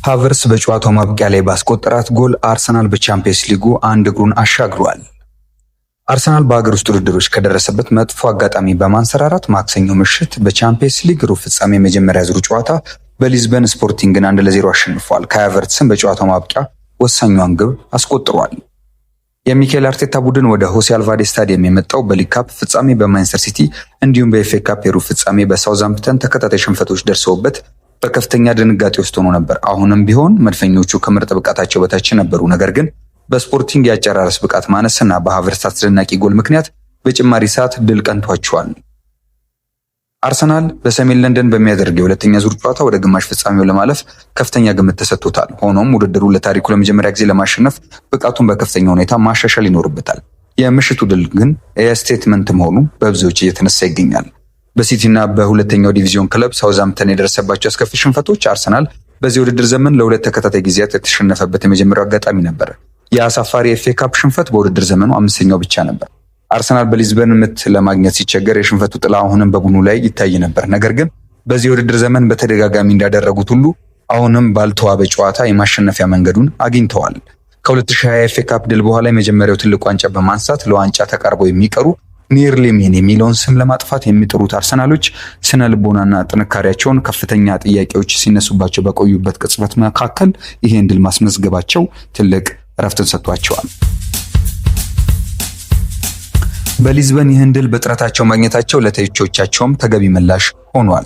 ሃቨርትዝ በጨዋታው ማብቂያ ላይ ባስቆጠራት ጎል አርሰናል በቻምፒየንስ ሊጉ አንድ እግሩን አሻግሯል። አርሰናል በሀገር ውስጥ ውድድሮች ከደረሰበት መጥፎ አጋጣሚ በማንሰራራት ማክሰኞ ምሽት በቻምፒየንስ ሊግ ሩብ ፍጻሜ የመጀመሪያ ዙር ጨዋታ በሊዝበን ስፖርቲንግን 1-0 አሸንፏል። ካይ ሃቨርትዝም በጨዋታው ማብቂያ ወሳኛዋን ግብ አስቆጥሯል። የሚካኤል አርቴታ ቡድን ወደ ሆሴ አልቫዴ ስታዲየም የመጣው በሊግ ካፕ ፍጻሜ በማንቸስተር ሲቲ እንዲሁም በኤፍኤ ካፕ የሩብ ፍጻሜ በሳውዛምፕተን ተከታታይ ሽንፈቶች ደርሰውበት በከፍተኛ ድንጋጤ ውስጥ ሆኖ ነበር። አሁንም ቢሆን መድፈኞቹ ከምርጥ ብቃታቸው በታች ነበሩ። ነገር ግን በስፖርቲንግ የአጨራረስ ብቃት ማነስና በሃቨርትዝ አስደናቂ ጎል ምክንያት በጭማሪ ሰዓት ድል ቀንቷቸዋል። አርሰናል በሰሜን ለንደን በሚያደርገው የሁለተኛ ዙር ጨዋታ ወደ ግማሽ ፍጻሜው ለማለፍ ከፍተኛ ግምት ተሰጥቶታል። ሆኖም ውድድሩ ለታሪኩ ለመጀመሪያ ጊዜ ለማሸነፍ ብቃቱን በከፍተኛ ሁኔታ ማሻሻል ይኖርበታል። የምሽቱ ድል ግን የስቴትመንት መሆኑ በብዙዎች እየተነሳ ይገኛል። በሲቲና በሁለተኛው ዲቪዚዮን ክለብ ሳውዛምፕተን የደረሰባቸው አስከፊ ሽንፈቶች አርሰናል በዚህ ውድድር ዘመን ለሁለት ተከታታይ ጊዜያት የተሸነፈበት የመጀመሪያው አጋጣሚ ነበር። የአሳፋሪ ኤፍኤ ካፕ ሽንፈት በውድድር ዘመኑ አምስተኛው ብቻ ነበር። አርሰናል በሊዝበን ምት ለማግኘት ሲቸገር የሽንፈቱ ጥላ አሁንም በቡድኑ ላይ ይታይ ነበር። ነገር ግን በዚህ ውድድር ዘመን በተደጋጋሚ እንዳደረጉት ሁሉ አሁንም ባልተዋበ ጨዋታ የማሸነፊያ መንገዱን አግኝተዋል። ከ2020 ኤፍኤ ካፕ ድል በኋላ የመጀመሪያው ትልቅ ዋንጫ በማንሳት ለዋንጫ ተቃርበው የሚቀሩ ኒርሊ ሜን የሚለውን ስም ለማጥፋት የሚጥሩት አርሰናሎች ስነ ልቦናና ጥንካሬያቸውን ከፍተኛ ጥያቄዎች ሲነሱባቸው በቆዩበት ቅጽበት መካከል ይሄን ድል ማስመዝገባቸው ትልቅ እረፍትን ሰጥቷቸዋል። በሊዝበን ይህን ድል በጥረታቸው ማግኘታቸው ለተቾቻቸውም ተገቢ ምላሽ ሆኗል።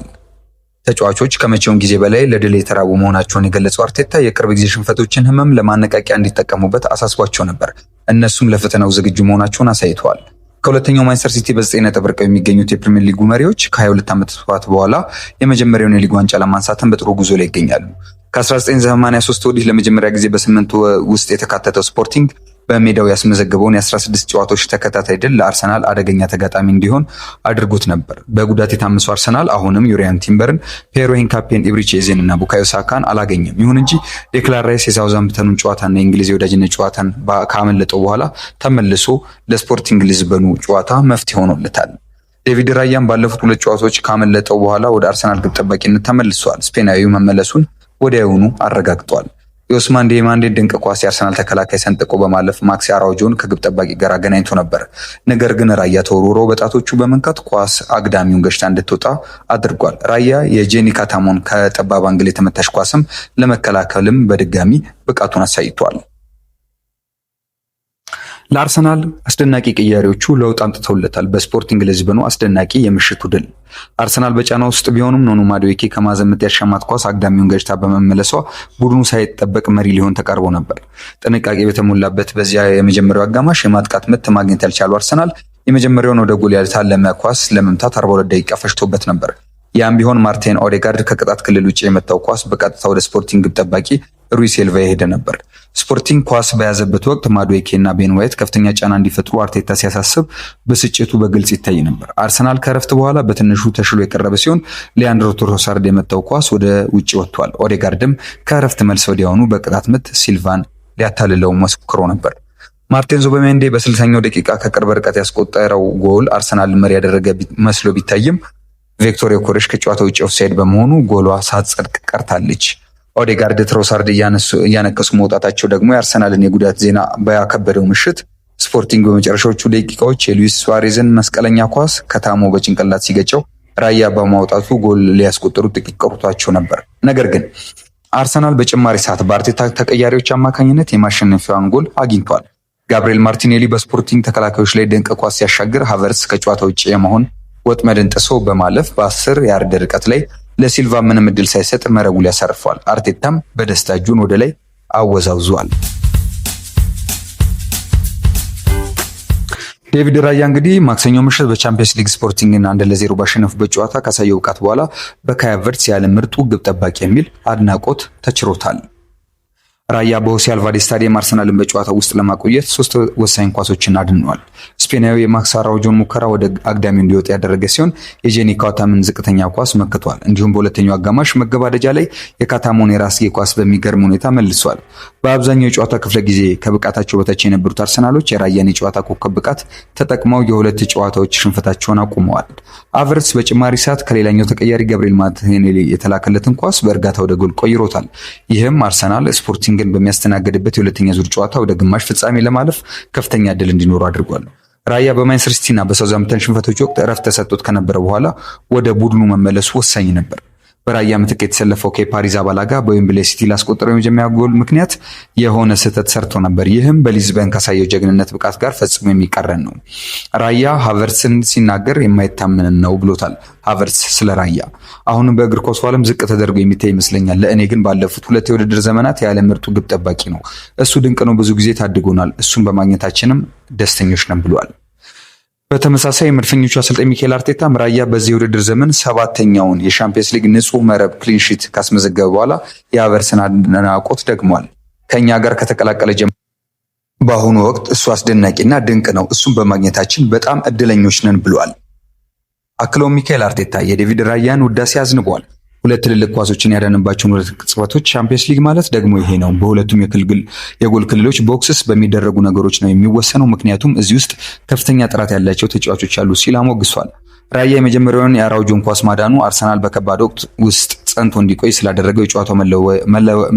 ተጫዋቾች ከመቼውም ጊዜ በላይ ለድል የተራቡ መሆናቸውን የገለጸው አርቴታ የቅርብ ጊዜ ሽንፈቶችን ህመም ለማነቃቂያ እንዲጠቀሙበት አሳስቧቸው ነበር። እነሱም ለፈተናው ዝግጁ መሆናቸውን አሳይተዋል። ከሁለተኛው ማንቸስተር ሲቲ በ9 ነጥብ ርቀው የሚገኙት የፕሪሚየር ሊጉ መሪዎች ከ22 ዓመታት በኋላ የመጀመሪያውን የሊግ ዋንጫ ለማንሳትም በጥሩ ጉዞ ላይ ይገኛሉ። ከ1983 ወዲህ ለመጀመሪያ ጊዜ በስምንት ውስጥ የተካተተው ስፖርቲንግ በሜዳው ያስመዘገበውን የ16 ጨዋታዎች ተከታታይ ድል ለአርሰናል አደገኛ ተጋጣሚ እንዲሆን አድርጎት ነበር። በጉዳት የታመሰው አርሰናል አሁንም ዩሪያን ቲምበርን፣ ፔሮ ሂንካፔን፣ ኢብሪቼዜን እና ቡካዮ ሳካን አላገኘም። ይሁን እንጂ ዴክላን ራይስ የሳውዛምፕተኑን ጨዋታና የእንግሊዝ የወዳጅነት ጨዋታን ካመለጠው በኋላ ተመልሶ ለስፖርቲንግ ሊዝበኑ ጨዋታ መፍትሄ ሆኖለታል። ዴቪድ ራያን ባለፉት ሁለት ጨዋታዎች ካመለጠው በኋላ ወደ አርሰናል ግብ ጠባቂነት ተመልሷል። ስፔናዊው መመለሱን ወዲያውኑ አረጋግጧል። የኦስማን ዲማንዴ ድንቅ ኳስ የአርሰናል ተከላካይ ሰንጥቆ በማለፍ ማክሲ አራውጆን ከግብ ጠባቂ ጋር አገናኝቶ ነበር። ነገር ግን ራያ ተወርውሮ በጣቶቹ በመንካት ኳስ አግዳሚውን ገጭታ እንድትወጣ አድርጓል። ራያ የጄኒ ካታሞን ከጠባብ አንግል የተመታሽ ኳስም ለመከላከልም በድጋሚ ብቃቱን አሳይቷል። ለአርሰናል አስደናቂ ቅያሬዎቹ ለውጥ አምጥተውለታል። በስፖርቲንግ ሊዝበኑ አስደናቂ የምሽቱ ድል አርሰናል በጫና ውስጥ ቢሆንም ኖኖ ማዱዌኬ ከማዘመት ያሻማት ኳስ አግዳሚውን ገጭታ በመመለሷ ቡድኑ ሳይጠበቅ መሪ ሊሆን ተቃርቦ ነበር። ጥንቃቄ በተሞላበት በዚያ የመጀመሪያው አጋማሽ የማጥቃት ምት ማግኘት ያልቻሉ አርሰናል የመጀመሪያውን ወደ ጎል ያልታለመ ኳስ ለመምታት 42 ደቂቃ ፈጅቶበት ነበር። ያም ቢሆን ማርቲን ኦዴጋርድ ከቅጣት ክልል ውጭ የመታው ኳስ በቀጥታ ወደ ስፖርቲንግ ግብ ጠባቂ ሩይ ሲልቫ የሄደ ነበር። ስፖርቲንግ ኳስ በያዘበት ወቅት ማዱዌኬ እና ቤን ዋይት ከፍተኛ ጫና እንዲፈጥሩ አርቴታ ሲያሳስብ ብስጭቱ በግልጽ ይታይ ነበር። አርሰናል ከረፍት በኋላ በትንሹ ተሽሎ የቀረበ ሲሆን ሊያንድሮ ትሮሳርድ የመታው ኳስ ወደ ውጭ ወጥቷል። ኦዴጋርድም ከረፍት መልስ ወዲያውኑ በቅጣት ምት ሲልቫን ሊያታልለው ሞክሮ ነበር። ማርቲን ዙቢሜንዲ በ60ኛው ደቂቃ ከቅርብ ርቀት ያስቆጠረው ጎል አርሰናል መሪ ያደረገ መስሎ ቢታይም ቪክቶር ዮኬሬሽ ከጨዋታ ውጭ ኦፍሳይድ በመሆኑ ጎሏ ሳትጸድቅ ቀርታለች። ኦዴጋርድ ትሮሳርድ እያነከሱ መውጣታቸው ደግሞ የአርሰናልን የጉዳት ዜና ባያከበደው ምሽት ስፖርቲንግ በመጨረሻዎቹ ደቂቃዎች የሉዊስ ሱዋሬዝን መስቀለኛ ኳስ ከታሞ በጭንቅላት ሲገጨው ራያ በማውጣቱ ጎል ሊያስቆጥሩ ጥቂት ቀርቷቸው ነበር። ነገር ግን አርሰናል በጭማሪ ሰዓት በአርቴታ ተቀያሪዎች አማካኝነት የማሸነፊያውን ጎል አግኝቷል። ጋብሪኤል ማርቲኔሊ በስፖርቲንግ ተከላካዮች ላይ ድንቅ ኳስ ሲያሻግር ሃቨርትዝ ከጨዋታ ውጭ የመሆን ወጥመድን ጥሶ በማለፍ በ10 ያርድ ርቀት ላይ ለሲልቫ ምንም እድል ሳይሰጥ መረቡ ያሳርፏል። አርቴታም በደስታ እጁን ወደ ላይ አወዛውዟል። ዴቪድ ራያ እንግዲህ ማክሰኞ ምሽት በቻምፒየንስ ሊግ ስፖርቲንግን 1-0 ባሸነፉበት ጨዋታ ካሳየው ብቃት በኋላ በካይ ሃቨርትዝ ያለ ምርጡ ግብ ጠባቂ የሚል አድናቆት ተችሮታል። ራያ በሆሴ አልቫሬዝ ስታዲየም አርሰናልን በጨዋታው ውስጥ ለማቆየት 3 ወሳኝ ኳሶችን አድኗል። ስፔናዊ የማክስ አራውጆን ሙከራ ወደ አግዳሚው እንዲወጣ ያደረገ ሲሆን የጄኒ ካታምን ዝቅተኛ ኳስ መክቷል። እንዲሁም በሁለተኛው አጋማሽ መገባደጃ ላይ የካታሞን የራስጌ ኳስ በሚገርም ሁኔታ መልሷል። በአብዛኛው የጨዋታ ክፍለ ጊዜ ከብቃታቸው በታች የነበሩት አርሰናሎች የራያን የጨዋታ ኮከብ ብቃት ተጠቅመው የሁለት ጨዋታዎች ሽንፈታቸውን አቁመዋል። አቨርትስ በጭማሪ ሰዓት ከሌላኛው ተቀያሪ ገብርኤል ማርቲኔሊ የተላከለትን ኳስ በእርጋታ ወደ ጎል ቆይሮታል። ይህም አርሰናል ስፖርቲንግን በሚያስተናግድበት የሁለተኛ ዙር ጨዋታ ወደ ግማሽ ፍጻሜ ለማለፍ ከፍተኛ እድል እንዲኖሩ አድርጓል። ራያ በማንቸስተር ሲቲ እና በሳውዛምፕተን ሽንፈቶች ወቅት እረፍት ተሰጥቶት ከነበረ በኋላ ወደ ቡድኑ መመለሱ ወሳኝ ነበር። በራያ ምትክ የተሰለፈው ኬፓ አሪዛባላጋ በዌምብሌይ ሲቲ ላስቆጠረው የመጀመሪያ ጎል ምክንያት የሆነ ስህተት ሰርቶ ነበር። ይህም በሊዝበን ካሳየው ጀግንነት ብቃት ጋር ፈጽሞ የሚቃረን ነው። ራያ ሃቨርትስን ሲናገር የማይታመን ነው ብሎታል። ሃቨርትስ ስለ ራያ አሁንም በእግር ኳሱ ዓለም ዝቅ ተደርጎ የሚታይ ይመስለኛል። ለእኔ ግን ባለፉት 2 የውድድር ዘመናት የዓለም ምርጡ ግብ ጠባቂ ነው። እሱ ድንቅ ነው። ብዙ ጊዜ ታድጎናል። እሱን በማግኘታችንም ደስተኞች ነን ብሏል። በተመሳሳይ መድፈኞቹ አሰልጣኝ ሚካኤል አርቴታም ራያ በዚህ የውድድር ዘመን 7ኛውን የሻምፒየንስ ሊግ ንጹህ መረብ ክሊንሺት ካስመዘገበ በኋላ የሃቨርትስን አድናቆት ደግሟል። ከኛ ጋር ከተቀላቀለ ጀምሮ በአሁኑ ወቅት እሱ አስደናቂና ድንቅ ነው። እሱን በማግኘታችን በጣም እድለኞች ነን ብሏል። አክለውም ሚካኤል አርቴታ የዴቪድ ራያን ውዳሴ አዝንቧል። 2 ትልልቅ ኳሶችን ያዳነባቸውን 2 ቅጽበቶች ቻምፒየንስ ሊግ ማለት ደግሞ ይሄ ነው። በሁለቱም የጎል ክልሎች ቦክስስ በሚደረጉ ነገሮች ነው የሚወሰነው፣ ምክንያቱም እዚህ ውስጥ ከፍተኛ ጥራት ያላቸው ተጫዋቾች አሉ ሲል አሞግሷል። ራያ የመጀመሪያውን የአራውጆን ኳስ ማዳኑ አርሰናል በከባድ ወቅት ውስጥ ጸንቶ እንዲቆይ ስላደረገው የጨዋታው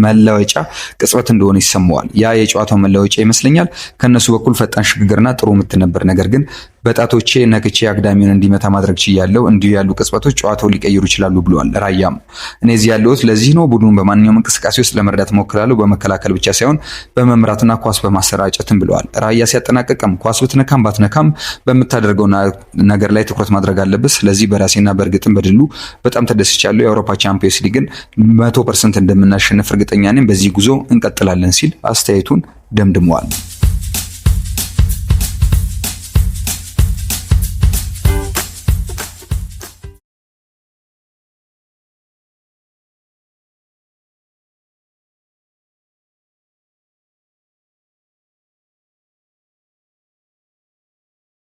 መለወጫ ቅጽበት እንደሆነ ይሰማዋል። ያ የጨዋታው መለወጫ ይመስለኛል። ከነሱ በኩል ፈጣን ሽግግርና ጥሩ ምት ነበር፣ ነገር ግን በጣቶቼ ነክቼ አግዳሚውን እንዲመታ ማድረግ ችያለሁ። እንዲሁ ያሉ ቅጽበቶች ጨዋታውን ሊቀይሩ ይችላሉ ብለዋል። ራያም እኔ እዚህ ያለሁት ለዚህ ነው። ቡድኑን በማንኛውም እንቅስቃሴ ውስጥ ለመርዳት እሞክራለሁ፣ በመከላከል ብቻ ሳይሆን በመምራትና ኳስ በማሰራጨትም ብለዋል። ራያ ሲያጠናቀቅም ኳስ ብትነካም ባትነካም በምታደርገው ነገር ላይ ትኩረት ማድረግ አለበት። ስለዚህ በራሴና በእርግጥም በድሉ በጣም ተደስቻለሁ። የአውሮፓ ቻምፒየንስ ሊግን 100% እንደምናሸንፍ እርግጠኛ ነኝ። በዚህ ጉዞ እንቀጥላለን ሲል አስተያየቱን ደምድመዋል።